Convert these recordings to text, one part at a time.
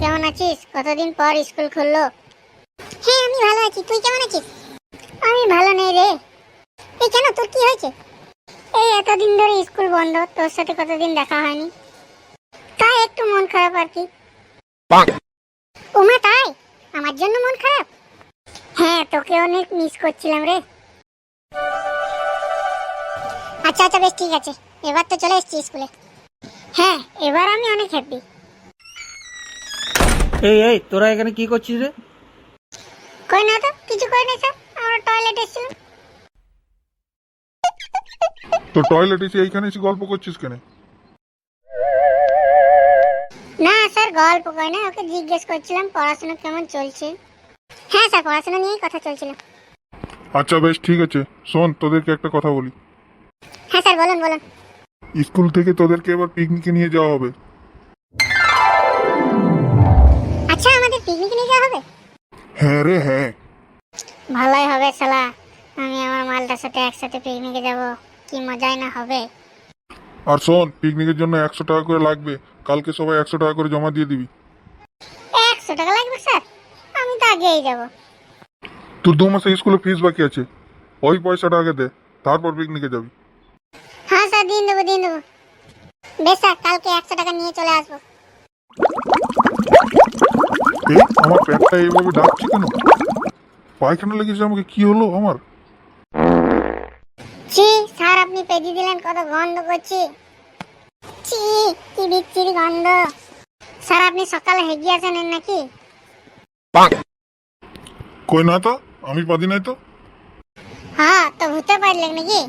কেমন আছিস? কতদিন পর স্কুল খুললো। হ্যাঁ আমি ভালো আছি, তুই কেমন আছিস? আমি ভালো নেই রে। এই কেন, তোর কি হয়েছে? এই এতদিন ধরে স্কুল বন্ধ, তোর সাথে কতদিন দেখা হয়নি, তাই একটু মন খারাপ আর কি। ওমা তাই? আমার জন্য মন খারাপ? হ্যাঁ, তোকে অনেক মিস করছিলাম রে। আচ্ছা আচ্ছা বেশ ঠিক আছে, এবার তো চলে এসেছি স্কুলে। হ্যাঁ, এবার আমি অনেক হ্যাপি। এই এই তোরা এখানে কি করছিস রে? কই না তো, কিছু কই না স্যার, আমরা টয়লেটে এসেছিলাম। তো টয়লেট এসে এইখানে এসে গল্প করছিস কেন? না স্যার, গল্প কই না, ওকে জিজ্ঞেস করছিলাম পড়াশোনা কেমন চলছে। হ্যাঁ স্যার, পড়াশোনা নিয়েই কথা চলছিল। আচ্ছা বেশ ঠিক আছে, শোন তোদেরকে একটা কথা বলি। হ্যাঁ স্যার, বলুন বলুন। স্কুল থেকে তোদেরকে এবার পিকনিকে নিয়ে যাওয়া হবে। আচ্ছা, আমাদের পিকনিক নিয়ে যাওয়া হবে? হ্যাঁ রে হ্যাঁ। ভালোই হবে শালা, আমি আমার মালটার সাথে একসাথে পিকনিকে যাব, কি মজাই না হবে। আর শোন, পিকনিকের জন্য 100 টাকা করে লাগবে, কালকে সবাই 100 টাকা করে জমা দিয়ে দিবি। 100 টাকা লাগবে স্যার? আমি তো আগেই যাব। তোর 2 মাসে স্কুলে ফিস বাকি আছে, ওই পয়সাটা আগে দে, তারপর পিকনিকে যাবি। হ্যাঁ স্যার, দিন দেবো দিন দেবো। বেশ স্যার, কালকে 100 টাকা নিয়ে চলে আসবো। এই আমার পেটটা এইভাবে ডাকছে কেন? পায়খানা লেগেছে আমাকে, কি হলো আমার? ছি স্যার, আপনি পেজি দিলেন, কত গন্ধ করছি। ছি, কি বিচ্ছিরি গন্ধ। স্যার, আপনি সকালে হেগিয়ে আসেন নাকি? কই না তো, আমি পাদি নাই তো। হ্যাঁ, তো ভূতে পারলেন নাকি?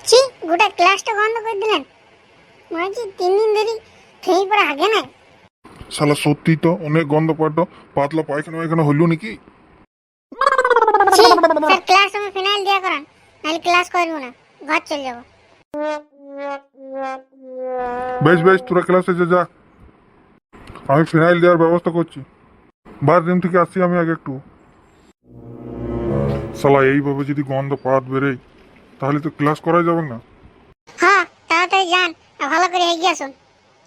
ছি, গোটা ক্লাসটা গন্ধ করে দিলেন। মনে হচ্ছে 3 দিন ধরে খেয়ে পরে আগে নাই। শালা সত্যি তো অনেক গন্ধ পাড্ড, পাতলা পায়খানা পায়খানা হইল নাকি? ছি স্যার, ক্লাস রুমে ফিনাইল দিয়া করান, নাহলে ক্লাস করবো না, ঘর চলে যাবো। বেশ বেশ, তোরা ক্লাসে যা, আমি ফিনাইল দেওয়ার ব্যবস্থা করছি। বাথরুম থেকে আসছি আমি আগে একটু। শালা এইভাবে যদি গন্ধ পাত বেরোয় তাহলে তো ক্লাস করা যাবে না। হ্যাঁ, তাড়াতাড়ি যান, আর ভালো করে এগিয়ে আসুন,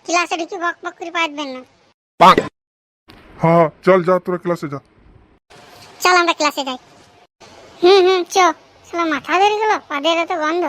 ক্লাসে ঢুকে বক বক করে পারবেন না। হ্যাঁ চল যা, তোরা ক্লাসে যা। চল আমরা ক্লাসে যাই। চ, শালা মাথা ধরে গেল, পাদের এত গন্ধ।